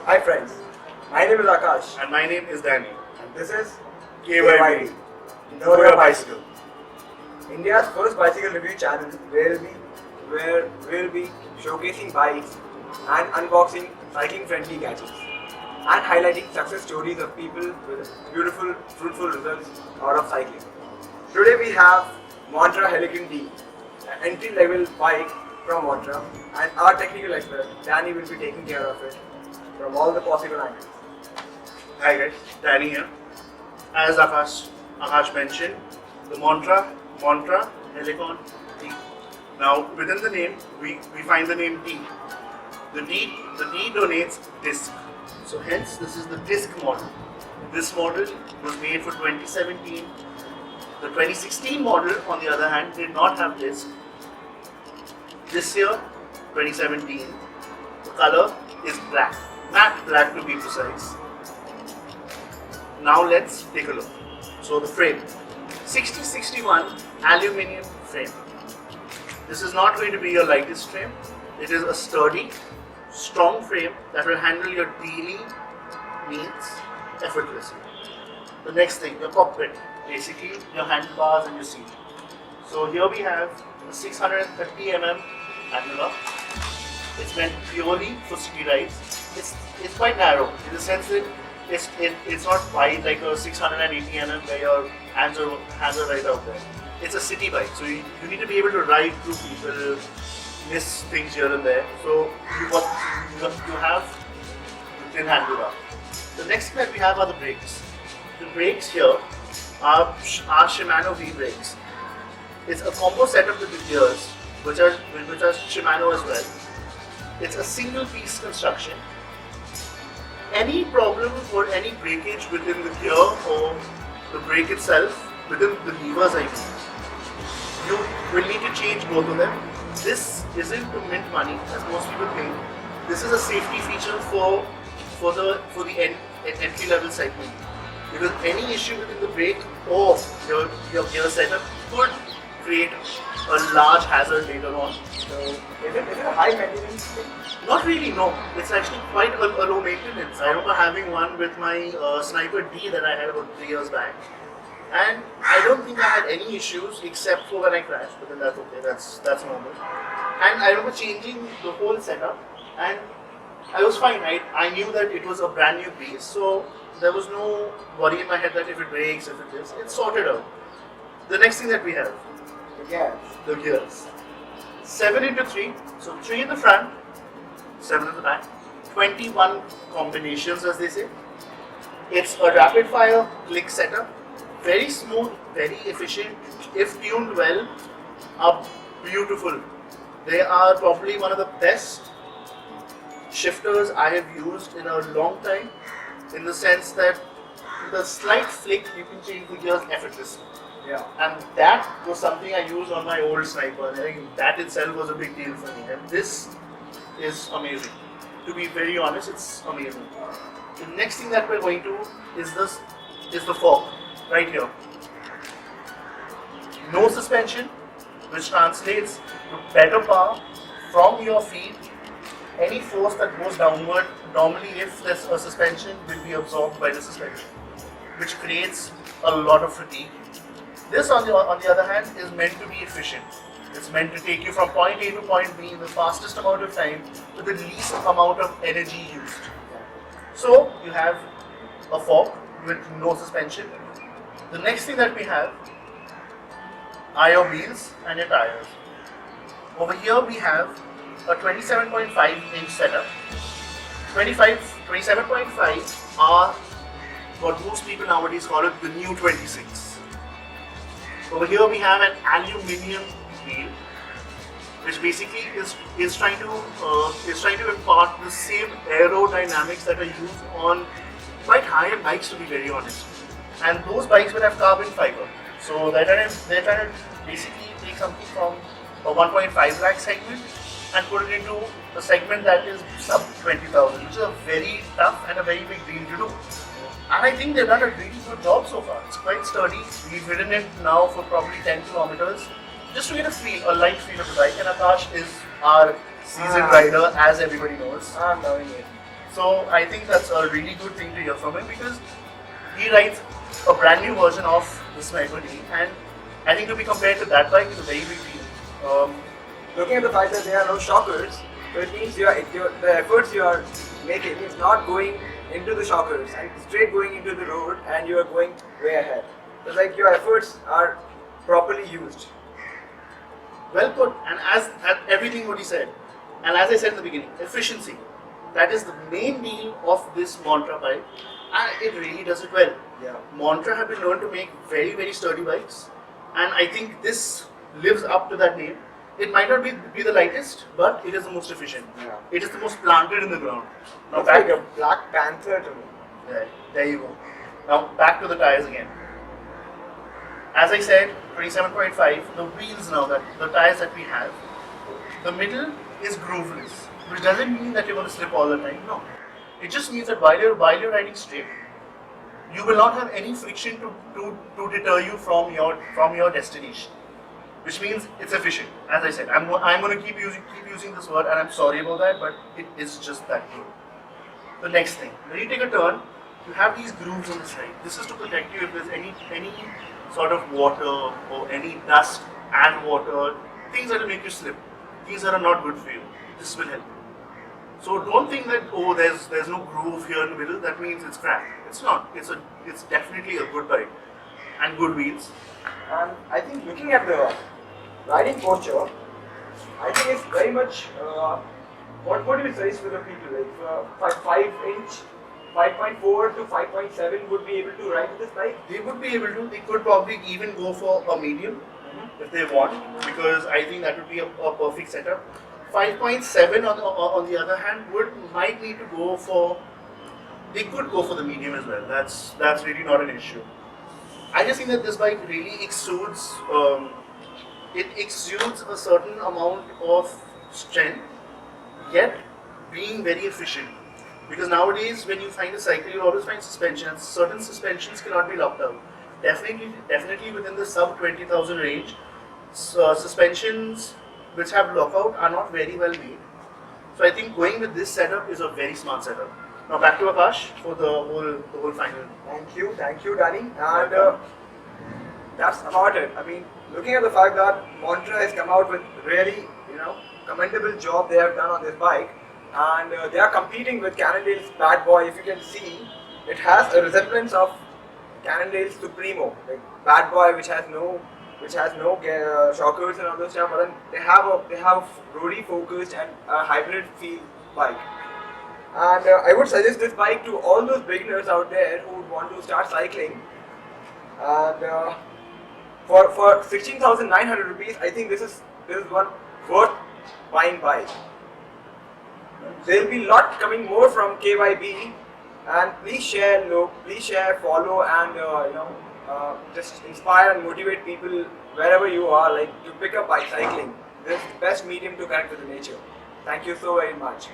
Hi friends, my name is Akash And my name is Danny. and this is KYB. Know Your Bicycle. India's first bicycle review channel where we'll be showcasing bikes and unboxing cycling friendly gadgets and highlighting success stories of people with beautiful, fruitful results out of cycling. Today we have Montra Helicon D, an entry-level bike from Montra, and our technical expert Danny will be taking care of it from all the possible angles. Hi guys, Danny here. As Akash mentioned, the Montra Helicon D. Now within the name, we find the name D. The D donates disc. So hence this is the disc model. This model was made for 2017. The 2016 model, on the other hand, did not have disc. This year, 2017, the color is black, matte black to be precise. Now let's take a look. So the frame, 6061 aluminium frame. This is not going to be your lightest frame. It is a sturdy, strong frame that will handle your daily needs effortlessly. The next thing, your cockpit, basically your handlebars and your seat. So here we have a 630 mm annular. It's meant purely for city rides. It's quite narrow in the sense that it's not wide like a 680 mm where your hands are right out there. It's a city bike, so you need to be able to ride through people, miss things here and there. So you have the thin handlebar. The next thing that we have are the brakes. The brakes here are Shimano V brakes. It's a combo setup with the gears, which are Shimano as well. It's a single piece construction. Any problem or any breakage within the gear or the brake itself, within the levers I mean, you will need to change both of them. This isn't to mint money, as most people think. This is a safety feature for the entry level segment. Because any issue within the brake or your gear setup could create a large hazard later on. So, is it a high maintenance thing? Not really, no. It's actually quite a low maintenance. I remember having one with my Sniper D that I had about 3 years back. And I don't think I had any issues except for when I crashed, but then that's okay, that's normal. And I remember changing the whole setup and I was fine. I knew that it was a brand new piece, so there was no worry in my head that if it breaks, if it is, it's sorted out. The next thing that we have, the gears. 7 into 3, so 3 in the front, 7 in the back, 21 combinations as they say. It's a rapid fire click setup, very smooth, very efficient, if tuned well, are beautiful. They are probably one of the best shifters I have used in a long time, in the sense that with a slight flick you can change the gears effortlessly. Yeah. And that was something I used on my old Sniper, and I think that itself was a big deal for me. And this is amazing. To be very honest, it's amazing. The next thing that we're going to is the fork, right here. No suspension, which translates to better power from your feet. Any force that goes downward, normally if there's a suspension, will be absorbed by the suspension, which creates a lot of fatigue. This, on the other hand, is meant to be efficient. It's meant to take you from point A to point B in the fastest amount of time with the least amount of energy used. So you have a fork with no suspension. The next thing that we have are your wheels and your tires. Over here we have a 27.5 inch setup. 27.5 are what most people nowadays call it the new 26. Over here we have an aluminium wheel, which basically is trying to impart the same aerodynamics that are used on quite high-end bikes, to be very honest. And those bikes will have carbon fiber. So they're trying to basically take something from a 1.5 lakh segment and put it into a segment that is sub 20,000, which is a very tough and a very big deal to do. And I think they've done a really good job so far. It's quite sturdy. We've ridden it now for probably 10 kilometers just to get a light feel of the bike. And Akash is our seasoned rider, as everybody knows. I'm loving it. So I think that's a really good thing to hear from him because he rides a brand new version of the Sniper D, and I think to be compared to that bike is a very big deal. Looking at the fact that there are no shockers, so it means the efforts you are making is not going into the shockers and straight going into the road, and you are going way ahead. It's like your efforts are properly used. Well put, and as everything what he said, and as I said in the beginning, efficiency. That is the main deal of this Montra bike, and it really does it well. Yeah. Montra have been known to make very, very sturdy bikes, and I think this lives up to that name. It might not be the lightest, but it is the most efficient. Yeah. It is the most planted in the ground. Now It's like a Black Panther to me. there you go. Now back to the tires again. As I said, 27.5, the wheels now, the tires that we have, the middle is grooveless, which doesn't mean that you're going to slip all the time. No. It just means that while you're riding straight, you will not have any friction to deter you from your destination. Which means it's efficient. As I said, I'm going to keep using this word, and I'm sorry about that, but it is just that good. The next thing, when you take a turn, you have these grooves on the side. This is to protect you if there's any sort of water or any dust and water, things that will make you slip, things that are not good for you. This will help you. So don't think that there's no groove here in the middle. That means it's crap. It's not. It's definitely a good bike and good wheels. And I think looking at the riding posture, I think it's very much what do you say for the people, like 5'5", 5.4 to 5.7 would be able to ride this bike? They would be able to. They could probably even go for a medium if they want, because I think that would be a perfect setup. 5.7 on the other hand might need to go for. They could go for the medium as well. That's really not an issue. I just think that this bike really exudes. It exudes a certain amount of strength, yet being very efficient. Because nowadays, when you find a cycle, you always find suspensions. Certain suspensions cannot be locked out. Definitely within the sub 20,000 range, suspensions which have lockout are not very well made. So I think going with this setup is a very smart setup. Now back to Akash for the whole final. Thank you, Danny. And that's about it. I mean, looking at the fact that Montra has come out with really, commendable job they have done on this bike, and they are competing with Cannondale's Bad Boy. If you can see, it has a resemblance of Cannondale's Supremo, like Bad Boy, which has no shockers and all those stuff. But then they have roadie focused and a hybrid feel bike. And I would suggest this bike to all those beginners out there who would want to start cycling. And for 16,900 rupees, I think this is one worth buying bike. There will be a lot coming more from KYB, and please share, follow, and just inspire and motivate people wherever you are, like to pick up bike cycling. This is the best medium to connect with the nature. Thank you so very much.